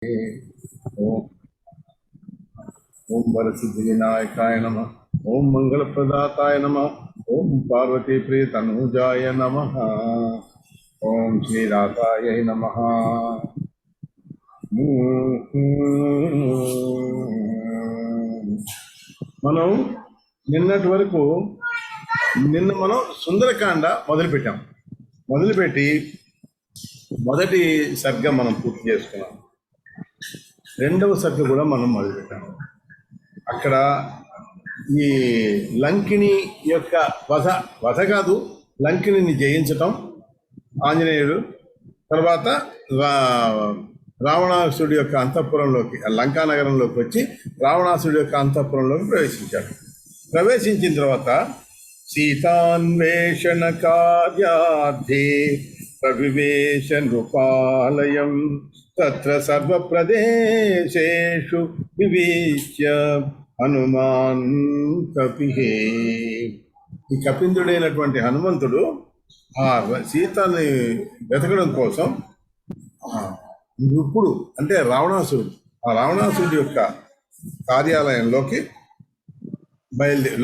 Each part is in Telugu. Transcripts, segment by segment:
ఓం ఓం వరసిద్ధి వినాయకాయ నమ. ఓం మంగళప్రదాతాయ నమ. ఓం పార్వతీ ప్రియ తనూజాయ నమ. ఓం శ్రీరాధాయ నమ. మనం నిన్నటి వరకు మనం సుందరకాండ మొదలుపెట్టాం. మొదలుపెట్టి మొదటి సర్గ మనం పూర్తి చేసుకున్నాం. రెండవ సర్గ కూడా మనం మొదలుపెట్టాము. అక్కడ ఈ లంకిని యొక్క వధ కాదు, లంకిని జయించటం ఆంజనేయుడు. తర్వాత రావణాసుడి యొక్క అంతఃపురంలోకి, లంకానగరంలోకి వచ్చి రావణాసుడి యొక్క అంతఃపురంలోకి ప్రవేశించాడు. ప్రవేశించిన తర్వాత సీతాన్వేషణ కార్యార్థే ప్రవివేశ నృపాలయం తత్ర సర్వప్రదేశేషు వివేశ్య హనుమాన్ కపిహే. ఈ కపిందుడైనటువంటి హనుమంతుడు ఆ సీతని వెతకడం కోసం ఇప్పుడు అంటే రావణాసురుడి యొక్క కార్యాలయంలోకి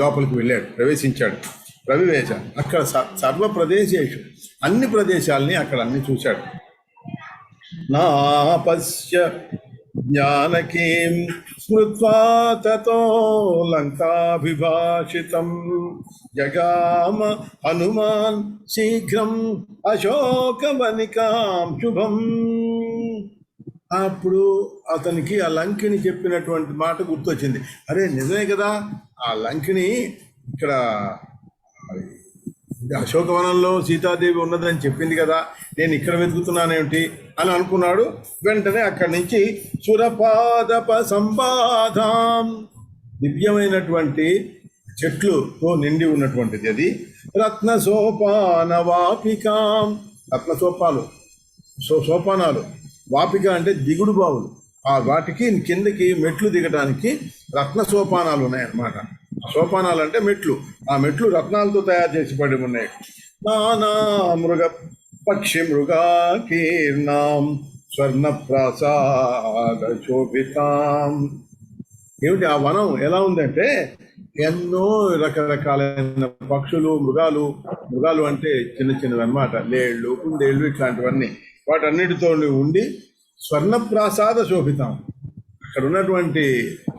లోపలికి వెళ్ళాడు, ప్రవేశించాడు. ప్రవివేశ అక్కడ సర్వ ప్రదేశేషు, అన్ని ప్రదేశాలని అక్కడ అన్ని చూశాడు. నా పశ్య జ్ఞానకీం స్మృత్వా తతో లంకాభిభాషితం జగామ హనుమాన్ శీఘ్రం అశోకవనికాం శుభం. అప్పుడు అతనికి ఆ లంకిని చెప్పినటువంటి మాట గుర్తొచ్చింది. అరే నిజమే కదా, ఆ లంకిని ఇక్కడ అశోకవనంలో సీతాదేవి ఉన్నదని చెప్పింది కదా, నేను ఇక్కడ వెతుకుతున్నానేమిటి అని అనుకున్నాడు. వెంటనే అక్కడి నుంచి సురపాదప సంబాధాం, దివ్యమైనటువంటి చెట్లుతో నిండి ఉన్నటువంటిది అది. రత్న సోపాన వాపికాం, రత్న సోపానాలు, వాపిక అంటే దిగుడు బావులు, ఆ వాటికి కిందకి మెట్లు దిగడానికి రత్న సోపానాలు ఉన్నాయన్నమాట. సోపానాలు అంటే మెట్లు, ఆ మెట్లు రత్నాలతో తయారు చేసి పడి ఉన్నాయి. నానా మృగ పక్షి మృగాకీర్ణాం స్వర్ణ ప్రాసాద శోభితాం. ఏమిటి ఆ వనం ఎలా ఉందంటే ఎన్నో రకరకాలైన పక్షులు, మృగాలు అంటే చిన్న చిన్నవి అన్నమాట, లేళ్ళు, కుందేళ్ళు, ఇట్లాంటివన్నీ వాటన్నిటితో ఉండి స్వర్ణ ప్రాసాద శోభితాం. అక్కడ ఉన్నటువంటి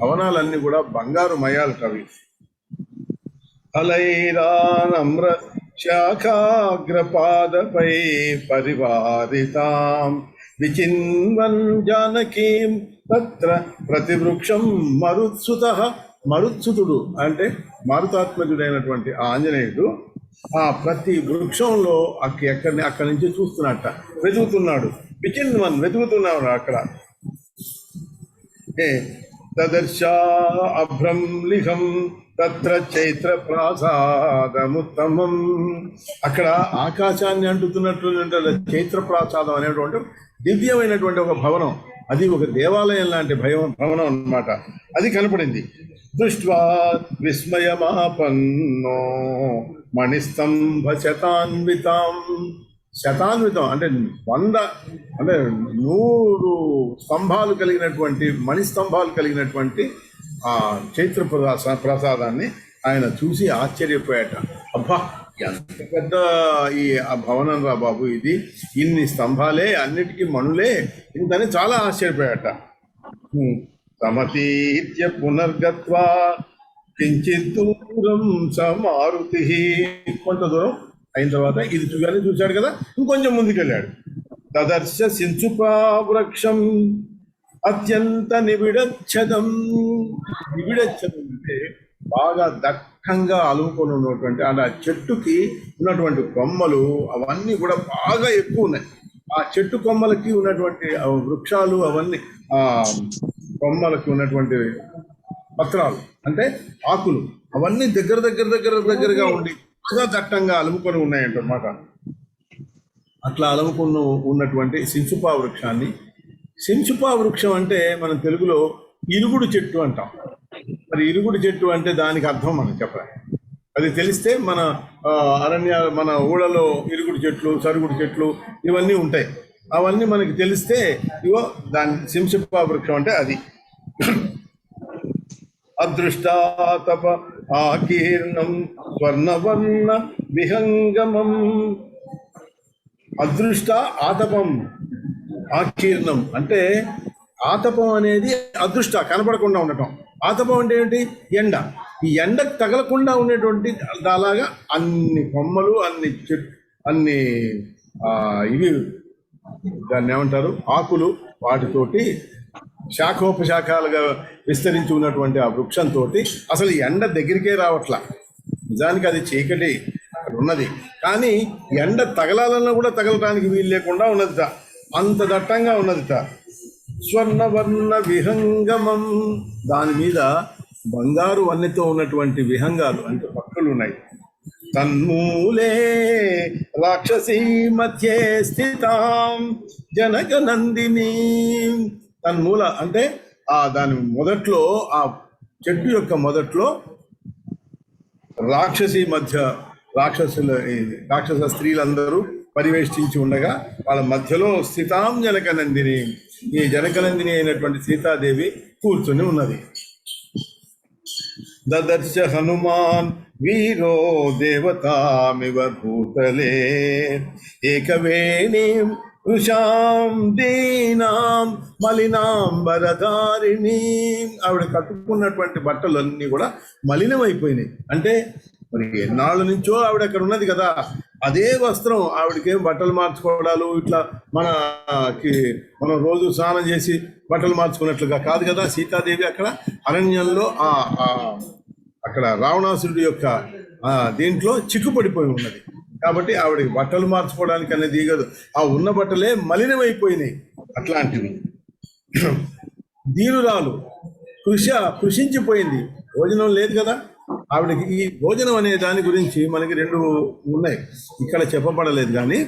భవనాలన్నీ కూడా బంగారు మయాలు కవి. ఫలైరానమ్ర శాఖాగ్రపాదపై పరివారితాం విచిన్వన్ జానకీం తత్ర ప్రతివృక్షం మరుత్సుతః. మరుత్సుతుడు అంటే మారుతాత్మజుడైనటువంటి ఆంజనేయుడు ఆ ప్రతి వృక్షంలో అక్కడి నుంచి చూస్తున్నట్ట, వెతుకుతున్నాడు. విచిన్వన్ వెతుకుతున్నాడు అక్కడ. తదర్శ అభ్రం లిహం తత్ర చైత్ర ప్రాసాదముత్తమం. అక్కడ ఆకాశాన్ని అంటుతున్నటువంటి చైత్ర ప్రాసాదం అనేటువంటి దివ్యమైనటువంటి ఒక భవనం, అది ఒక దేవాలయం లాంటి భవనం అన్నమాట. అది కనపడింది. దృష్ట్వా విస్మయమాపన్నో మణిస్తంభ శతాన్వితం అంటే 100 అంటే 100 స్తంభాలు కలిగినటువంటి మణిస్తంభాలు కలిగినటువంటి ఆ చైత్ర ప్రసాదాన్ని ఆయన చూసి ఆశ్చర్యపోయాట. అబ్బా ఎంత పెద్ద ఈ భవనం రా బాబు, ఇది ఇన్ని స్తంభాలే, అన్నిటికీ మణులే, ఇంతని చాలా ఆశ్చర్యపోయాట. సమతీత్య పునర్గత్వా కించిత్ దూరం సమారుతి. కొంత దూరం అయిన తర్వాత ఇది చూశాడు కదా, ఇంకొంచెం ముందుకెళ్ళాడు. తదర్శ సించుపా వృక్షం అత్యంత నిబిడచ్ఛదం. నిబిడచ్ఛదం అంటే బాగా దట్టంగా అలుముకొని ఉన్నటువంటి ఆ చెట్టుకి ఉన్నటువంటి కొమ్మలు అవన్నీ కూడా బాగా ఎక్కువ ఉన్నాయి. ఆ చెట్టు కొమ్మలకి ఉన్నటువంటి వృక్షాలు అవన్నీ, ఆ కొమ్మలకి ఉన్నటువంటి పత్రాలు అంటే ఆకులు అవన్నీ దగ్గరగా ఉండి బాగా దట్టంగా అలుముకొని ఉన్నాయంటన్నమాట. అట్లా అలుముకొని ఉన్నటువంటి సించుపా వృక్షాన్ని, సించుపా వృక్షం అంటే మనం తెలుగులో ఇరుగుడు చెట్టు అంటాం. మరి ఇరుగుడు చెట్టు అంటే దానికి అర్థం మనం చెప్పాలి. అది తెలిస్తే మన ఊళ్ళలో ఇరుగుడు చెట్లు, సరుగుడు చెట్లు ఇవన్నీ ఉంటాయి. అవన్నీ మనకి తెలిస్తే ఇవో దాని సింసిపా వృక్షం అంటే అది. అదృష్టాతప ఆకీర్ణం స్వర్ణవర్ణ విహంగమం. అదృష్ట ఆతపం ఆకీర్ణం అంటే ఆతపం అనేది అదృష్ట కనపడకుండా ఉండటం. ఆతపం అంటే ఏంటి? ఎండ. ఈ ఎండ తగలకుండా ఉండేటువంటి అలాగా అన్ని కొమ్మలు, అన్ని ఇవి దాన్ని ఏమంటారు, ఆకులు, వాటితోటి శాఖోపశాఖాలుగా విస్తరించి ఉన్నటువంటి ఆ వృక్షంతో అసలు ఎండ దగ్గరికే రావట్లా. నిజానికి అది చీకటి ఉన్నది, కానీ ఎండ తగలాలన్నా కూడా తగలటానికి వీలు లేకుండా ఉన్నదిట, అంత దట్టంగా ఉన్నదిట. స్వర్ణవర్ణ విహంగమం, దాని మీద బంగారు వన్నెతో ఉన్నటువంటి విహంగాలు అంటే పక్కలు ఉన్నాయి. తన్మూలే రాక్షసీ మధ్యే స్థితాం జనక నందిని. తన్మూల అంటే దాని మొదట్లో, ఆ చెట్టు యొక్క మొదట్లో రాక్షసి మధ్య రాక్షస స్త్రీలందరూ పరివేష్టించి ఉండగా వాళ్ళ మధ్యలో స్థితాం జనక నందిని, ఈ జనకనందిని అయినటువంటి సీతాదేవి కూర్చొని ఉన్నది. దదర్శ హనుమాన్ వీరో దేవతామివ భూతలే ఏకవేణీం వృషాం దీనాం మలినాంబరధారిణి. ఆవిడ కట్టుకున్నటువంటి బట్టలన్నీ కూడా మలినమైపోయినాయి. అంటే మరి ఎన్నాళ్ళ నుంచో ఆవిడ అక్కడ ఉన్నది కదా, అదే వస్త్రం. ఆవిడకేం బట్టలు మార్చుకోవడాలు ఇట్లా మనం రోజు స్నానం చేసి బట్టలు మార్చుకున్నట్లుగా కాదు కదా. సీతాదేవి అక్కడ అరణ్యంలో అక్కడ రావణాసురుడి యొక్క దీంట్లో చిక్కుపడిపోయి ఉన్నది కాబట్టి ఆవిడకి బట్టలు మార్చుకోవడానికి అనేది దిగదు. ఆ ఉన్న బట్టలే మలినమైపోయినాయి. అట్లాంటివి దీనురాలు కృషించిపోయింది. భోజనం లేదు కదా ఆవిడకి. ఈ భోజనం అనే దాని గురించి మనకి రెండు ఉన్నాయి, ఇక్కడ చెప్పబడలేదు. కానీ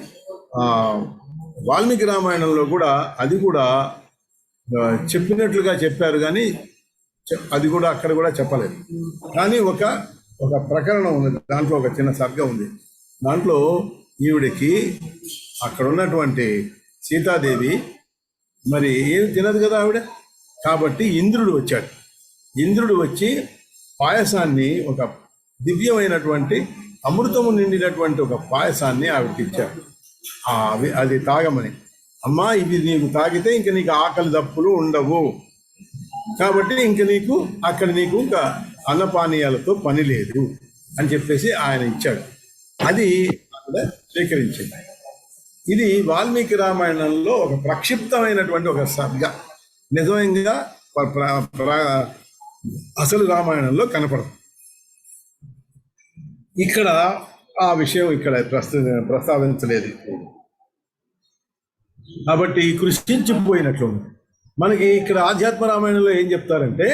వాల్మీకి రామాయణంలో కూడా అది కూడా చెప్పినట్లుగా చెప్పారు, కానీ అది కూడా అక్కడ కూడా చెప్పలేదు. కానీ ఒక ప్రకరణం ఉంది, దాంట్లో ఒక చిన్న సర్గం ఉంది. దాంట్లో ఈవిడికి అక్కడ ఉన్నటువంటి సీతాదేవి మరి ఏమి తినదు కదా ఆవిడ, కాబట్టి ఇంద్రుడు వచ్చాడు. ఇంద్రుడు వచ్చి పాయసాన్ని, ఒక దివ్యమైనటువంటి అమృతము నిండినటువంటి ఒక పాయసాన్ని ఆవిడకి ఇచ్చాడు. అది తాగమని. అమ్మా, ఇవి నీకు తాగితే ఇంక నీకు ఆకలి దప్పులు ఉండవు, కాబట్టి ఇంక నీకు ఇంకా అన్నపానీయాలతో పని లేదు అని చెప్పేసి ఆయన ఇచ్చాడు. అది ఆవిడ స్వీకరించింది. ఇది వాల్మీకి రామాయణంలో ఒక ప్రక్షిప్తమైనటువంటి ఒక సర్గ. నిజంగా అసలు రామాయణంలో కనపడదు. ఇక్కడ ఆ విషయం ఇక్కడ ప్రస్తావించలేదు కాబట్టి కృషించిపోయినట్లు. మనకి ఇక్కడ ఆధ్యాత్మ రామాయణంలో ఏం చెప్తారంటే,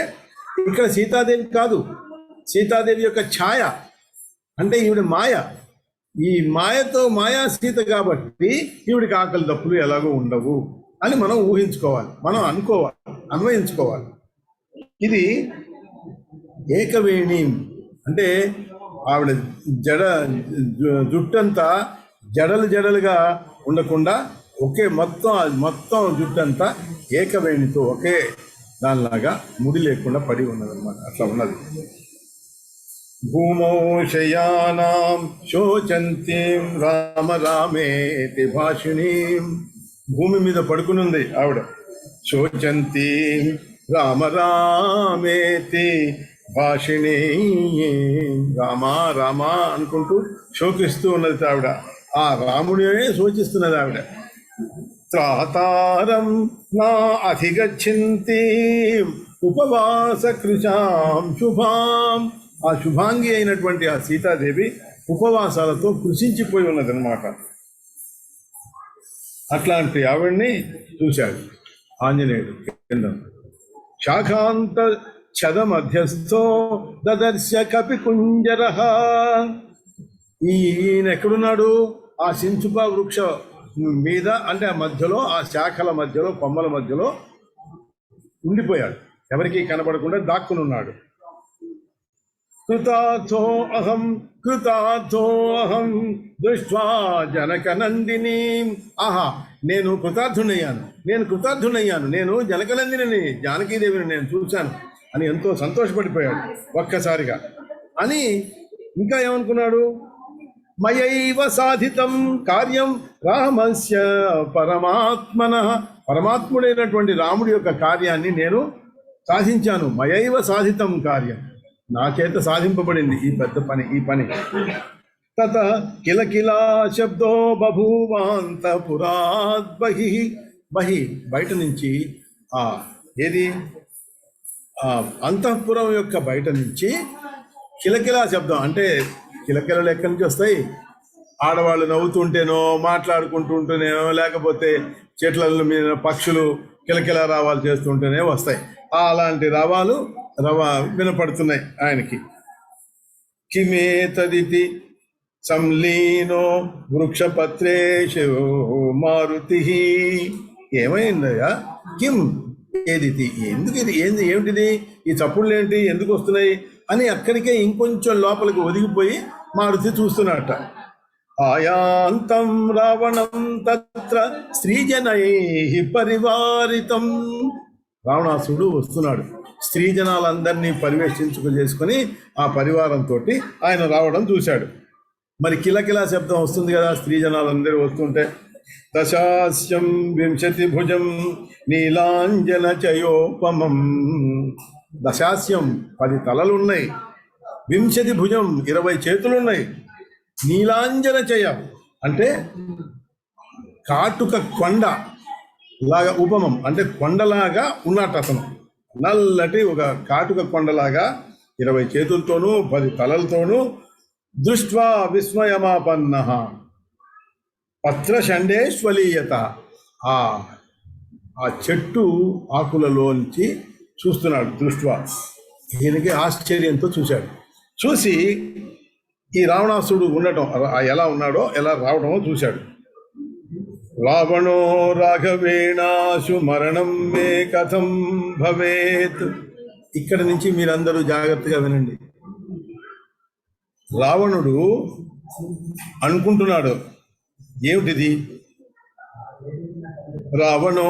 ఇక్కడ సీతాదేవి కాదు, సీతాదేవి యొక్క ఛాయ అంటే ఈవిడ మాయ. ఈ మాయతో మాయా సీత కాబట్టి ఈవిడికి ఆకలి దప్పులు ఎలాగో ఉండవు అని మనం ఊహించుకోవాలి, మనం అనుకోవాలి, అన్వయించుకోవాలి. ఇది ఏకవేణి అంటే ఆవిడ జుట్టంతా జడలుగా ఉండకుండా ఒకే మొత్తం జుట్టంతా ఏకవేణితో ఒకే దానిలాగా ముడి లేకుండా పడి ఉన్నదన్నమాట. అట్లా ఉన్నది. భూమౌ శయానాం శోచంతీం రామ రామేతి భాషిణీం. భూమి మీద పడుకునుంది ఆవిడ. శోచంతీం రామ రామేతి భాషిణీ, రామా రామా అనుకుంటూ శోకిస్తూ ఉన్నది ఆవిడ. ఆ రాముడినే శోచిస్తున్నది ఆవిడ. త్రాతారం నా అధిగచ్చింతి ఉపవాస కృషాం శుభాం. ఆ శుభాంగి అయినటువంటి ఆ సీతాదేవి ఉపవాసాలతో కృషించిపోయి ఉన్నదన్నమాట. అట్లాంటి ఆవిడ్ని చూశాడు ఆంజనేయుడు కింద. శాఖాంత ఛద మధ్యస్థో దదర్శ కపి కుంజర. ఈయన ఎక్కడున్నాడు? ఆ సించుపా వృక్ష మీద, అంటే ఆ మధ్యలో, ఆ శాఖల మధ్యలో, కొమ్మల మధ్యలో ఉండిపోయాడు. ఎవరికి కనపడకుండా దాక్కునున్నాడు. కృతార్థోహం కృతార్థోహం దృష్ట్వా జనకనందిని. ఆహా, నేను కృతార్థునయ్యాను, నేను జనకనందిని జానకీదేవిని నేను చూశాను అని ఎంతో సంతోషపడిపోయాడు ఒక్కసారిగా. అని ఇంకా ఏమనుకున్నాడు, మయైవ సాధితం కార్యం రామస్య పరమాత్మనః, పరమాత్ముడైనటువంటి రాముడి యొక్క కార్యాన్ని నేను సాధించాను. మయైవ సాధితం కార్యం, నా చేత సాధింపబడింది ఈ పెద్ద పని, ఈ పని. తత కిలకిలా శబ్దో బభూవాంతపురాద్ బహి, బయట నుంచి ఏది అంతఃపురం యొక్క బయట నుంచి కిలకిలా శబ్దం, అంటే కిలకిలలు ఎక్కడి నుంచి వస్తాయి? ఆడవాళ్ళు నవ్వుతుంటేనో, మాట్లాడుకుంటుంటేనో, లేకపోతే చెట్ల మీద పక్షులు కిలకిలా రావాలు చేస్తుంటేనే వస్తాయి. అలాంటి రావాలు వినపడుతున్నాయి ఆయనకి. కిమేతదితి సంలీనో వృక్షపత్రేషు మారుతి. ఏమైందయ్యా? కిం ఏదితి, ఎందుకు ఇది, ఏమిటిది, ఈ చప్పుళ్ళు ఏంటి, ఎందుకు వస్తున్నాయి అని అక్కడికే ఇంకొంచెం లోపలికి ఒదిగిపోయి మారుతి చూస్తున్నట్ట. ఆయాంతం రావణం తత్ర స్త్రీజనై పరివారితం. రావణాసుడు వస్తున్నాడు, స్త్రీ జనాలందరినీ పరివేషించుకు చేసుకుని ఆ పరివారంతో ఆయన రావడం చూశాడు. మరి కిలకిలా శబ్దం వస్తుంది కదా, స్త్రీ జనాలందరూ వస్తుంటే. దశాస్యం వింశతి భుజం నీలాంజన చయోపమం. దశాస్యం 10 తలలున్నాయి, వింశతి భుజం 20 చేతులున్నాయి, నీలాంజన చయ అంటే కాటుక కొండ లాగా, ఉపమం అంటే కొండలాగా ఉన్నట్టు అతను. నల్లటి ఒక కాటుక కొండలాగా 20 చేతులతోనూ 10 తలలతోనూ. దృష్ట్వా విస్మయమాపన్న పత్రషండేశ్వలీయత, ఆ చెట్టు ఆకులలోంచి చూస్తున్నాడు. దృష్ట్వా, ఈయనకి ఆశ్చర్యంతో చూశాడు. చూసి ఈ రావణాసుడు ఉండటం, ఎలా ఉన్నాడో, ఎలా రావడమో చూశాడు. రావణో రాఘవేణాశు మరణం మే కథం భవేత్. ఇక్కడ నుంచి మీరందరూ జాగ్రత్తగా వినండి. రావణుడు అనుకుంటున్నాడు, ఏమిటిది? రావణో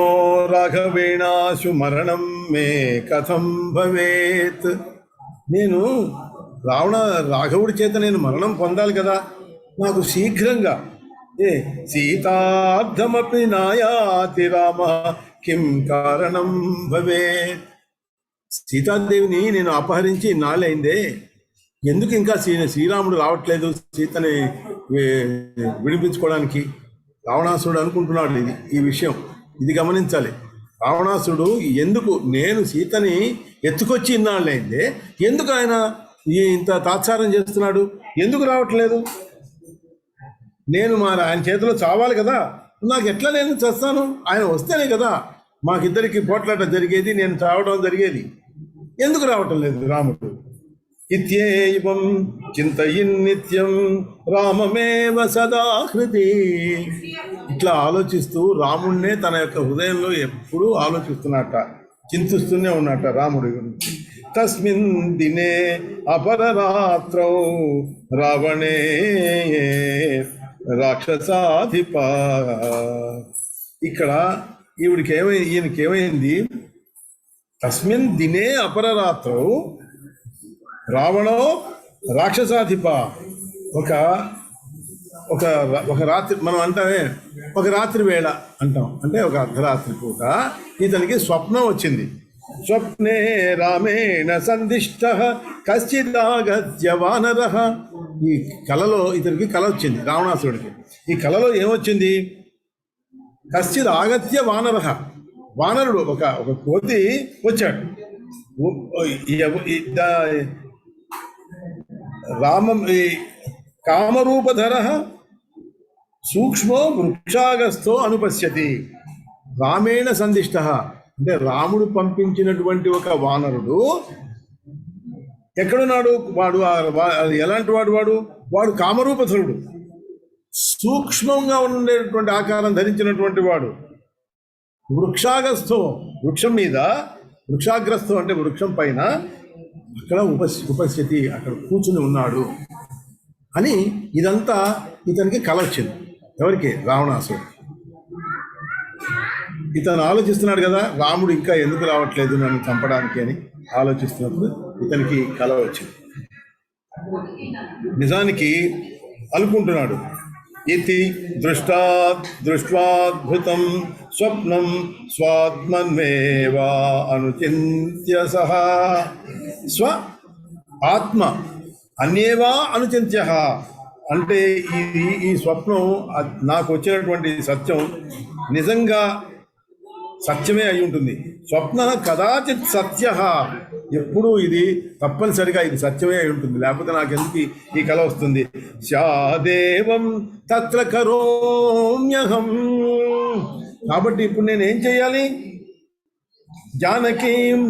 రాఘవేణాశు మరణం మే కథం భవేత్. నేను రాఘవుడి చేత నేను మరణం పొందాలి కదా, నాకు శీఘ్రంగా సీతార్థమపి నాయాతి రామ కిం కారణం భవేత్. సీతాదేవిని నేను అపహరించి నాళ్ళైందే, ఎందుకు ఇంకా శ్రీరాముడు రావట్లేదు సీతని విడిపించుకోవడానికి? రావణాసుడు అనుకుంటున్నాడు ఈ విషయం, ఇది గమనించాలి. రావణాసుడు ఎందుకు, నేను సీతని ఎత్తుకొచ్చి ఇన్నాళ్ళైందే, ఎందుకు ఆయన ఇంత తాత్సారం చేస్తున్నాడు, ఎందుకు రావట్లేదు? నేను ఆయన చేతిలో చావాలి కదా, నాకు ఎట్లా నేను చేస్తాను? ఆయన వస్తేనే కదా మాకిద్దరికి పోట్లాట జరిగేది, నేను చావడం జరిగేది. ఎందుకు రావటం లేదు రాముడు? ఇత్యేవం చింతయిన్ నిత్యం రామమేవ సదా హృది. ఇట్లా ఆలోచిస్తూ రాముడినే తన యొక్క హృదయంలో ఎప్పుడూ ఆలోచిస్తున్నట్ట, చింతిస్తూనే ఉన్నట్ట రాముడి గురించి. తస్మిన్ దినే అపరరాత్రౌ రావణే రాక్షసాధిప. ఇక్కడ ఈయనకేమైంది? తస్మిన్ దినే అపరరాత్రౌ రావణో రాక్షసాధిప. ఒక రాత్రి, మనం అంటామే ఒక రాత్రి వేళ అంటాం, అంటే ఒక అర్ధరాత్రి పూట ఇతనికి స్వప్నం వచ్చింది. స్వప్నే రామేణ సందిష్ట కశ్చిదాగత్య వానరః. ఈ కలలో ఇతనికి కల వచ్చింది రావణాసురుడికి. ఈ కలలో ఏమొచ్చింది? కశ్చిద్ ఆగత్య వానరః, వానరుడు ఒక కోతి వచ్చాడు. రామం కామరూపధర సూక్ష్మో వృక్షాగస్థో అనుపశ్యతి. రామేణ సందిష్ట అంటే రాముడు పంపించినటువంటి ఒక వానరుడు ఎక్కడున్నాడు? వాడు ఎలాంటి వాడు కామరూపధరుడు, సూక్ష్మంగా ఉండేటువంటి ఆకారం ధరించినటువంటి వాడు. వృక్షాగస్థో, వృక్షం మీద, వృక్షాగ్రస్థం అంటే వృక్షం పైన అక్కడ ఉపస్థితి అక్కడ కూర్చుని ఉన్నాడు అని ఇదంతా ఇతనికి కల వచ్చింది. ఎవరికి? రావణాసురుడు. ఇతను ఆలోచిస్తున్నాడు కదా, రాముడు ఇంకా ఎందుకు రావట్లేదు నన్ను చంపడానికి అని ఆలోచిస్తున్నప్పుడు ఇతనికి కల వచ్చింది. నిజానికి అనుకుంటున్నాడు, ఇతి దృష్ట్వాద్భుతం స్వప్నం స్వాత్మన్మేవా అనుచింత్య సహా. స్వ ఆత్మ అన్యేవా అనుచింత్య అంటే ఈ స్వప్నం నాకు వచ్చినటువంటి సత్యం నిజంగా సత్యమే అయి ఉంటుంది. స్వప్న కదాచిత్ సత్య, ఎప్పుడూ ఇది తప్పనిసరిగా ఇది సత్యమే అయి ఉంటుంది, లేకపోతే నాకెందుకు ఈ కళ వస్తుంది. స్యాదేవం తత్ర కరోమ్యహం. కాబట్టి ఇప్పుడు నేను ఏం చేయాలి? జానకీం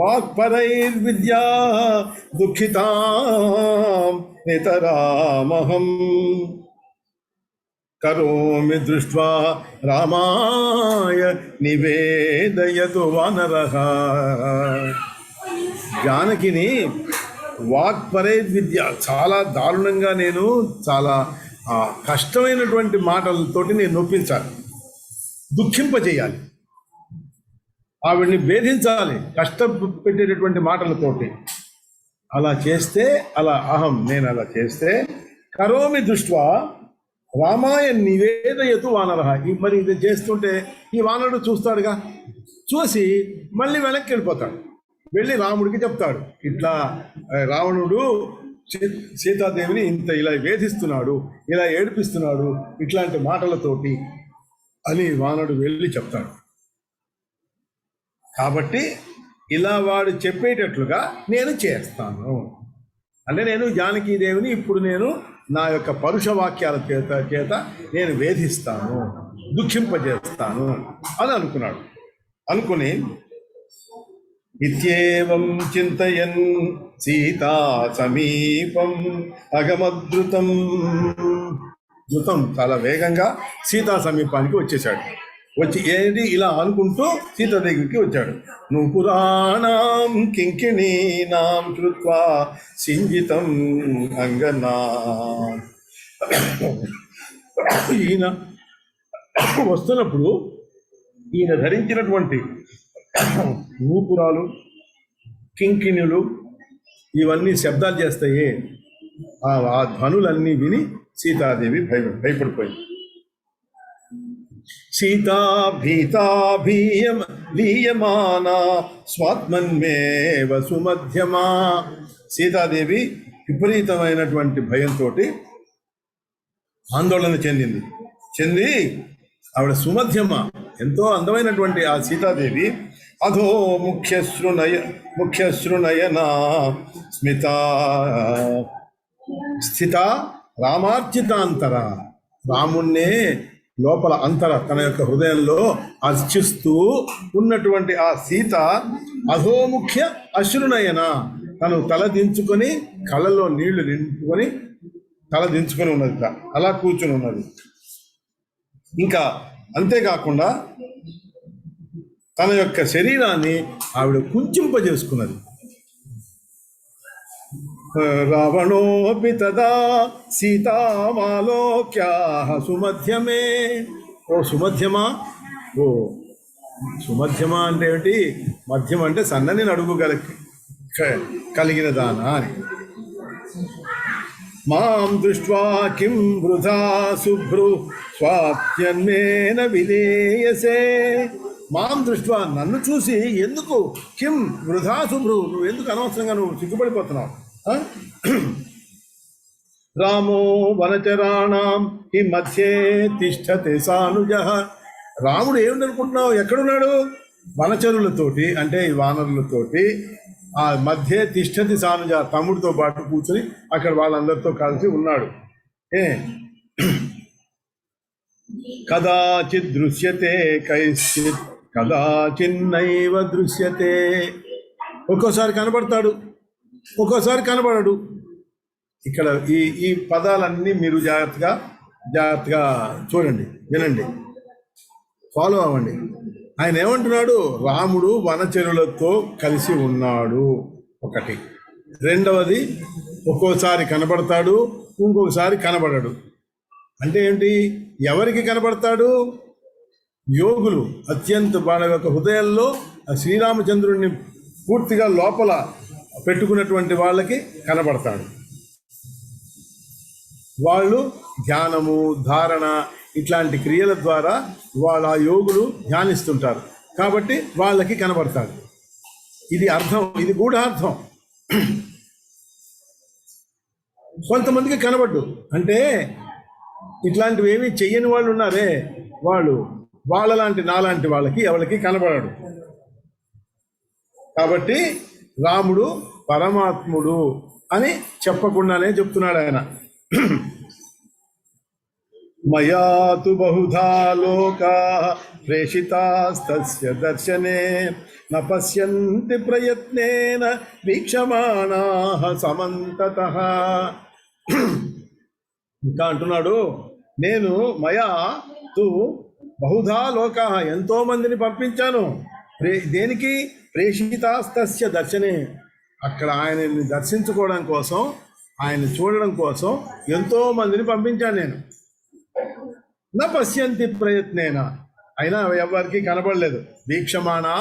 వాక్పరైర్విద్యా దుఃఖితాం నితరామహం కరోమి దృష్ట్వా రామాయ నివేదయతు వానరః. జానకిని వాక్పరైర్విద్య చాలా దారుణంగా నేను చాలా కష్టమైనటువంటి మాటలతోటి నేను నొప్పించాలి, దుఃఖింపజేయాలి, ఆవిడ్ని వేధించాలి కష్టపెట్టేటటువంటి మాటలతోటి. అలా చేస్తే నేను అలా చేస్తే కరోమి దృష్ట్వా రామాయ నివేదయతు వానరః. మరి ఇది చేస్తుంటే ఈ వానరుడు చూస్తాడుగా, చూసి మళ్ళీ వెనక్కి వెళ్ళిపోతాడు, వెళ్ళి రాముడికి చెప్తాడు, ఇట్లా రావణుడు సీతాదేవిని ఇలా వేధిస్తున్నాడు, ఇలా ఏడిపిస్తున్నాడు ఇట్లాంటి మాటలతోటి అని వానరుడు వెళ్ళి చెప్తాడు. కాబట్టి ఇలా వాడు చెప్పేటట్లుగా నేను చేస్తాను, అంటే నేను జానకీదేవిని ఇప్పుడు నేను నా యొక్క పరుష వాక్యాల చేత నేను వేధిస్తాను, దుఃఖింపజేస్తాను అని అనుకున్నాడు. అనుకుని ఇత్యేవం చింతయన్ సీతా సమీపం అగమద్రుతం. ధృతం చాలా వేగంగా సీతా సమీపానికి వచ్చేశాడు. వచ్చి ఏంటి ఇలా అనుకుంటూ సీత దగ్గరికి వచ్చాడు. నూపురాణం కింకిణీనాం శ్రుత్వా సింజితం అంగనా. ఈయన వస్తున్నప్పుడు ఈయన ధరించినటువంటి నూపురాలు, కింకిణులు ఇవన్నీ శబ్దాలు చేస్తాయి. ఆ ధ్వనులన్నీ విని సీతాదేవి భయపడిపోయింది. సీతా భీతా లీయమానా స్వాత్మన్మేవ సుమధ్యమా. సీతాదేవి విపరీతమైనటువంటి భయంతో ఆందోళన చెంది ఆవిడ సుమధ్యమ, ఎంతో అందమైనటువంటి ఆ సీతాదేవి అధో ముఖ్యశ్రునయనా స్థిత రామార్చితాంతర. రాముణ్ణే లోపల తన యొక్క హృదయంలో అర్చిస్తూ ఉన్నటువంటి ఆ సీత అధోముఖ్య అశ్రునయన, తను తల దించుకొని కళ్ళలో నీళ్లు నింపుకొని తల దించుకొని ఉన్నది, అలా కూర్చుని ఉన్నది. ఇంకా అంతేకాకుండా తన యొక్క శరీరాన్ని ఆవిడ కుంచింపజేసుకున్నది. రావణోపి తదా సీతామాలోక్యాః సుమధ్యమే. ఓ సుమధ్యమా, ఓ సుమధ్యమా అంటే ఏమిటి? మధ్యం అంటే సన్నని నడుగు కలిగిన దానా అని. మాం దృష్ట్వా కిం వృధా శుభ్రు స్వాత్యన్మేన విధేయసే. మాం దృష్ట్వా నన్ను చూసి ఎందుకు, కిం వృధా శుభ్రు నువ్వు ఎందుకు అనవసరంగా నువ్వు సిగ్గుపడిపోతున్నావు. రామో వనచరాణం ఈ మధ్యే తిష్టతే సానుజః. రాముడు ఏమిటనుకుంటున్నావు, ఎక్కడున్నాడు? వనచరులతోటి అంటే ఈ వానరులతోటి ఆ మధ్య తిష్టతి సానుజ, తమ్ముడితో పాటు కూర్చొని అక్కడ వాళ్ళందరితో కలిసి ఉన్నాడు. కదాచిత్ దృశ్యతే కైశ్చిత్ కదాచిన్నైవ దృశ్యతే. ఒక్కోసారి కనబడతాడు, ఒక్కోసారి కనబడడు. ఇక్కడ ఈ పదాలన్నీ మీరు జాగ్రత్తగా చూడండి, వినండి, ఫాలో అవ్వండి. ఆయన ఏమంటున్నాడు? రాముడు వనచరులతో కలిసి ఉన్నాడు ఒకటి. రెండవది, ఒక్కోసారి కనబడతాడు, ఇంకొకసారి కనబడడు. అంటే ఏంటి? ఎవరికి కనబడతాడు? యోగులు అత్యంత వాళ్ళ యొక్క హృదయాల్లో శ్రీరామచంద్రుడిని పూర్తిగా లోపల పెట్టుకున్నటువంటి వాళ్ళకి కనబడతాడు. వాళ్ళు ధ్యానము, ధారణ ఇట్లాంటి క్రియల ద్వారా వాళ్ళ యోగులు ధ్యానిస్తుంటారు కాబట్టి వాళ్ళకి కనబడతాడు. ఇది అర్థం, ఇది గూఢార్థం. కొంతమందికి కనబడ్డు. అంటే ఇట్లాంటివి ఏమీ చెయ్యని వాళ్ళు ఉన్నారే, వాళ్ళలాంటి నాలాంటి వాళ్ళకి ఎవరికి కనబడడు. కాబట్టి రాముడు పరమాత్ముడు అని చెప్పకుండానే చెప్తున్నాడు ఆయన. మయాతు బహుధా లోకా ప్రేషితాస్తస్య దర్శనే న పశ్యంతి ప్రయత్నేన వీక్షమాణాః సమంతతః. ఇంకా అంటున్నాడు, నేను మయా తు బహుధా లోకా, ఎంతో మందిని పంపించాను. దేనికి? ప్రేషితాస్తస్య దర్శనే, అక్కడ ఆయనని దర్శించుకోవడం కోసం, ఆయన చూడడం కోసం ఎంతో మందిని పంపించాను నేను. నా పశ్యంతి ప్రయత్నేన, అయినా ఎవరికి కనబడలేదు. వీక్షమాణా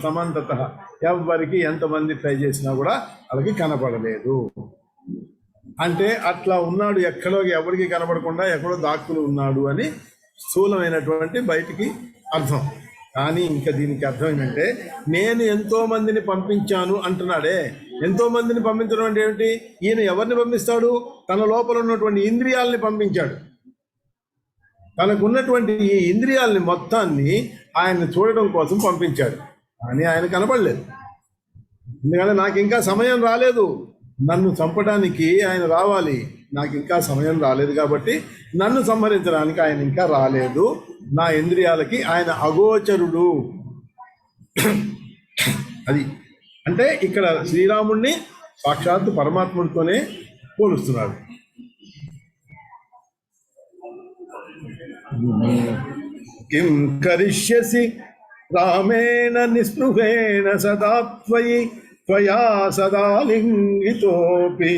సమంతత, ఎవరికి ఎంతమంది ట్రై చేసినా కూడా వాళ్ళకి కనబడలేదు. అంటే అట్లా ఉన్నాడు, ఎక్కడో ఎవరికి కనబడకుండా ఎక్కడో దాక్కులు ఉన్నాడు అని స్థూలమైనటువంటి బయటికి అర్థం. కానీ ఇంకా దీనికి అర్థం ఏంటంటే, నేను ఎంతో మందిని పంపించాను అంటున్నాడే. ఎంతో మందిని పంపించడం అంటే ఏమిటి? ఈయన ఎవరిని పంపిస్తాడు? తన లోపల ఉన్నటువంటి ఇంద్రియాలని పంపించాడు. తనకున్నటువంటి ఈ ఇంద్రియాలని మొత్తాన్ని ఆయన చూడడం కోసం పంపించాడు. కానీ ఆయన కనపడలేదు. ఎందుకంటే నాకు ఇంకా సమయం రాలేదు, నన్ను చంపడానికి ఆయన రావాలి, నాకు ఇంకా సమయం రాలేదు కాబట్టి నన్ను సంహరించడానికి ఆయన ఇంకా రాలేదు. నా ఇంద్రియాలకి ఆయన అగోచరుడు. అది అంటే ఇక్కడ శ్రీరాముణ్ణి సాక్షాత్తు పరమాత్ముడితోనే పోలుస్తున్నాడు. కిం కరిష్యసి రామేణ నిస్పృహేణ సదా త్వయా సదా లింగితోపి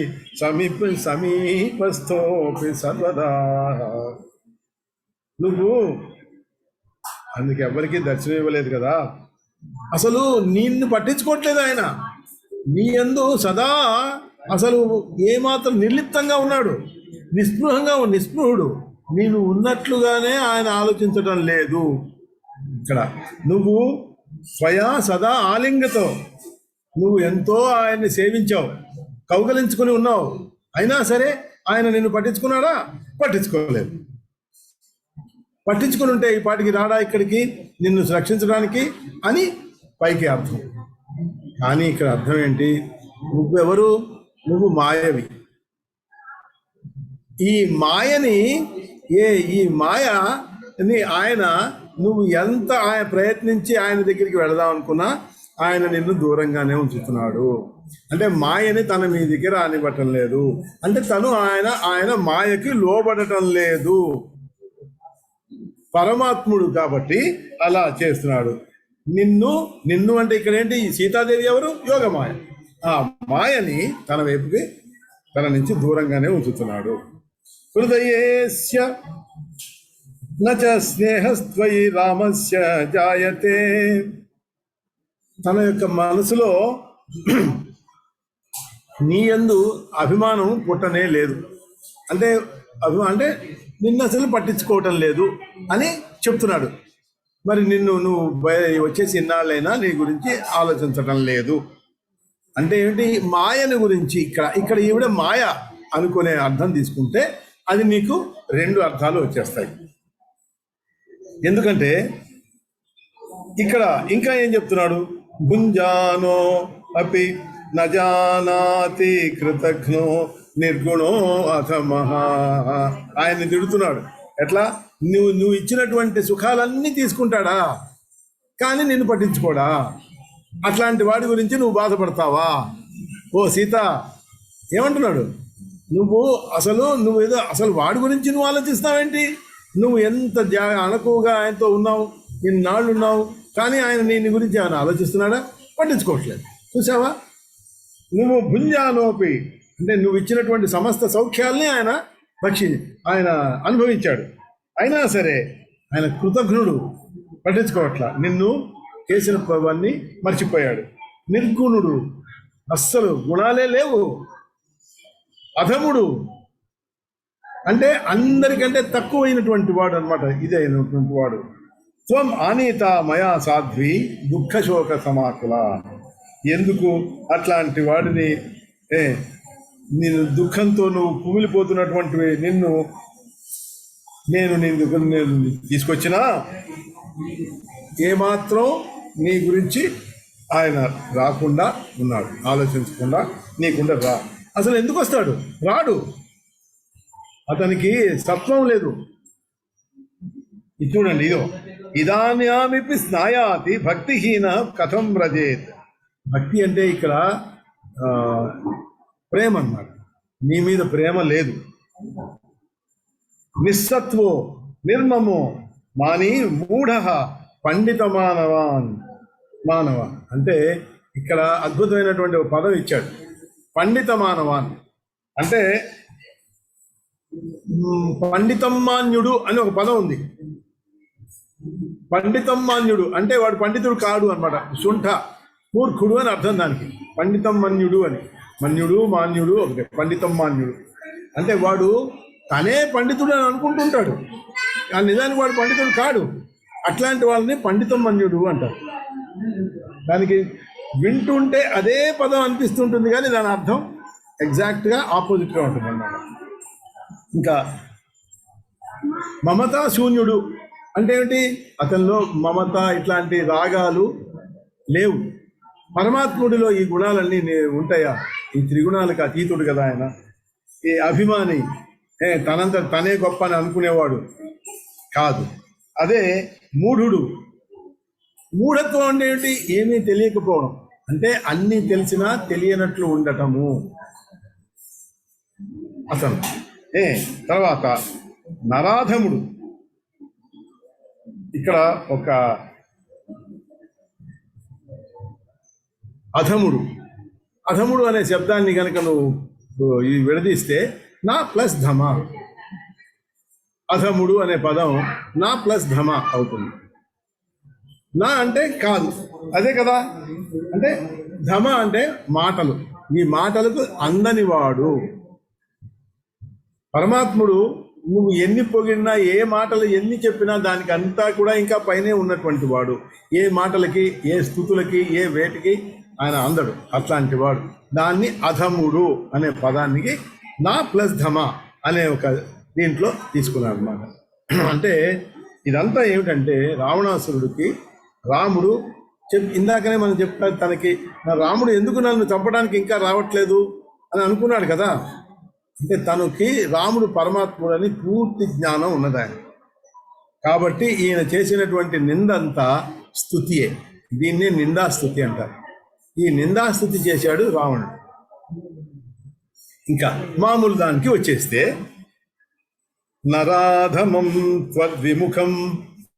సమీపస్థోపి సర్వదా. నువ్వు అందుకు ఎవరికి దర్శనం ఇవ్వలేదు కదా, అసలు నిన్ను పట్టించుకోవట్లేదు ఆయన. నీ యందు సదా అసలు ఏమాత్రం నిర్లిప్తంగా ఉన్నాడు, నిస్పృహుడు. నేను ఉన్నట్లుగానే ఆయన ఆలోచించడం లేదు. ఇక్కడ నువ్వు స్వయా సదా ఆలింగతో, నువ్వు ఎంతో ఆయన్ని సేవించావు, కౌగలించుకుని ఉన్నావు, అయినా సరే ఆయన నిన్ను పట్టించుకున్నాడా? పట్టించుకోలేదు. పట్టించుకుని ఉంటే ఈ పాటికి రాడా ఇక్కడికి నిన్ను రక్షించడానికి అని పైకి అర్థం. కానీ ఇక్కడ అర్థం ఏంటి? నువ్వెవరు? నువ్వు మాయవి. ఈ మాయని ఆయన, నువ్వు ఎంత ఆయన ప్రయత్నించి ఆయన దగ్గరికి వెళదాం అనుకున్నా ఆయన నిన్ను దూరంగానే ఉంచుతున్నాడు. అంటే మాయని తన మీ దగ్గర రానివ్వటం లేదు. అంటే తను ఆయన మాయకి లోబడటం లేదు. పరమాత్ముడు కాబట్టి అలా చేస్తున్నాడు. నిన్ను అంటే ఇక్కడ ఏంటి? సీతాదేవి ఎవరు? యోగమాయ. ఆ మాయని తన వైపుకి, తన నుంచి దూరంగానే ఉంచుతున్నాడు. హృదయేస్య నచ స్నేహస్త్వయి రామస్య జాయతే. తన యొక్క మనసులో నీ యందు అభిమానం పుట్టనే లేదు. అంటే నిన్ను అసలు పట్టించుకోవటం లేదు అని చెప్తున్నాడు. మరి నువ్వు వచ్చేసి ఇన్నాళ్ళైనా నీ గురించి ఆలోచించటం లేదు అంటే ఏంటి? మాయని గురించి ఇక్కడ ఈవిడ మాయ అనుకునే అర్థం తీసుకుంటే అది నీకు రెండు అర్థాలు వచ్చేస్తాయి. ఎందుకంటే ఇక్కడ ఇంకా ఏం చెప్తున్నాడు? గుంజానో అపి నజానాతి కృతఘ్నో నిర్గుణో అథమః. ఆయన్ని తిడుతున్నాడు. ఎట్లా? నువ్వు ఇచ్చినటువంటి సుఖాలన్నీ తీసుకుంటాడా, కానీ నిన్ను పట్టించుకోడా? అట్లాంటి వాడి గురించి నువ్వు బాధపడతావా? ఓ సీత, ఏమంటున్నాడు? నువ్వు అసలు వాడి గురించి నువ్వు ఆలోచిస్తావేంటి? నువ్వు ఎంత అనకువగా ఆయనతో ఉన్నావు, ఇన్నాళ్ళు ఉన్నావు, కానీ ఆయన నీ గురించి ఆయన ఆలోచిస్తున్నాడా? పట్టించుకోవట్లేదు. చూసావా, నువ్వు భుంజానోపి అంటే నువ్వు ఇచ్చినటువంటి సమస్త సౌఖ్యాల్ని ఆయన అనుభవించాడు. అయినా సరే ఆయన కృతజ్ఞుడు, పట్టించుకోవట్లా. నిన్ను చేసిన పవన్నీ మర్చిపోయాడు. నిర్గుణుడు, అస్సలు గుణాలే లేవు. అధముడు అంటే అందరికంటే తక్కువైనటువంటి వాడు అనమాట. ఇదే అయినటువంటి వాడు. త్వం ఆనీత మయా సాధ్వి దుఃఖశోక సమాకుల. ఎందుకు అట్లాంటి వాడిని నేను దుఃఖంతో నువ్వు కుమిలిపోతున్నటువంటి నేను తీసుకొచ్చినా ఏమాత్రం నీ గురించి ఆయన రాకుండా ఉన్నాడు, ఆలోచించకుండా నీకుండా రా. అసలు ఎందుకు వస్తాడు? రాడు. అతనికి సత్వం లేదు. ఇది చూడండి, ఇదో ఇదాన్యామిపి స్నాయాతి భక్తిహీన కథం వ్రజేత్. భక్తి అంటే ఇక్కడ ప్రేమ అన్నమాట. నీ మీద ప్రేమ లేదు. నిస్సత్వో నిర్మమో మాని మూఢ పండిత మానవ అంటే ఇక్కడ అద్భుతమైనటువంటి ఒక పదం ఇచ్చాడు, పండిత మానవాన్. అంటే పండితమ్మాన్యుడు అని ఒక పదం ఉంది. పండితమ్మాన్యుడు అంటే వాడు పండితుడు కాడు అనమాట. శుంఠ, మూర్ఖుడు అని అర్థం దానికి. పండితమ్మన్యుడు అని, మన్యుడు మాన్యుడు ఒకటే. పండితమ్మాన్యుడు అంటే వాడు తనే పండితుడు అని అనుకుంటుంటాడు, ఆ నిజానికి వాడు పండితుడు కాడు. అట్లాంటి వాళ్ళని పండితమ్మన్యుడు అంటారు. దానికి వింటుంటే అదే పదం అనిపిస్తుంటుంది, కానీ దాని అర్థం ఎగ్జాక్ట్గా ఆపోజిట్గా ఉంటుంది అన్నమాట. ఇంకా మమతా శూన్యుడు అంటే ఏమిటి? అతనిలో మమత ఇట్లాంటి రాగాలు లేవు. పరమాత్ముడిలో ఈ గుణాలన్నీ ఉంటాయా? ఈ త్రిగుణాలకు అతీతుడు కదా ఆయన. ఈ అభిమాని, తనంత తనే గొప్ప అని అనుకునేవాడు కాదు. అదే మూఢుడు. మూఢత్వం అంటే ఏంటి? ఏమీ తెలియకపోవడం, అంటే అన్నీ తెలిసినా తెలియనట్లు ఉండటము అతను. తర్వాత నరాధముడు. ఇక్కడ ఒక అధముడు అనే శబ్దాన్ని కనుక నువ్వు విడదీస్తే నా ప్లస్ ధమ, అధముడు అనే పదం నా ప్లస్ ధమ అవుతుంది. నా అంటే కాదు, అదే కదా. అంటే ధమ అంటే మాటలు, ఈ మాటలకు అందనివాడు. పరమాత్ముడు నువ్వు ఎన్ని పొగిడినా, ఏ మాటలు ఎన్ని చెప్పినా దానికి అంతా కూడా ఇంకా పైనే ఉన్నటువంటి వాడు. ఏ మాటలకి, ఏ స్థుతులకి, ఏ వేటికి ఆయన అందడు. అట్లాంటి వాడు. దాన్ని అధముడు అనే పదానికి నా ప్లస్ ధమ అనే ఒక దీంట్లో తీసుకున్నాడు అన్నమాట. అంటే ఇదంతా ఏమిటంటే రావణాసురుడికి రాముడు ఇందాకనే మనం చెప్పారు, తనకి నా రాముడు ఎందుకు నన్ను చంపడానికి ఇంకా రావట్లేదు అని అనుకున్నాడు కదా. అంటే తనకి రాముడు పరమాత్ముడని పూర్తి జ్ఞానం ఉన్నది ఆయన. కాబట్టి ఈయన చేసినటువంటి నిందంతా స్తుతియే. దీన్నే నిందాస్తుతి అంటారు. ఈ నిందాస్తుతి చేశాడు రావణుడు. ఇంకా మామూలు దానికి వచ్చేస్తే నరాధమం త్వద్విముఖం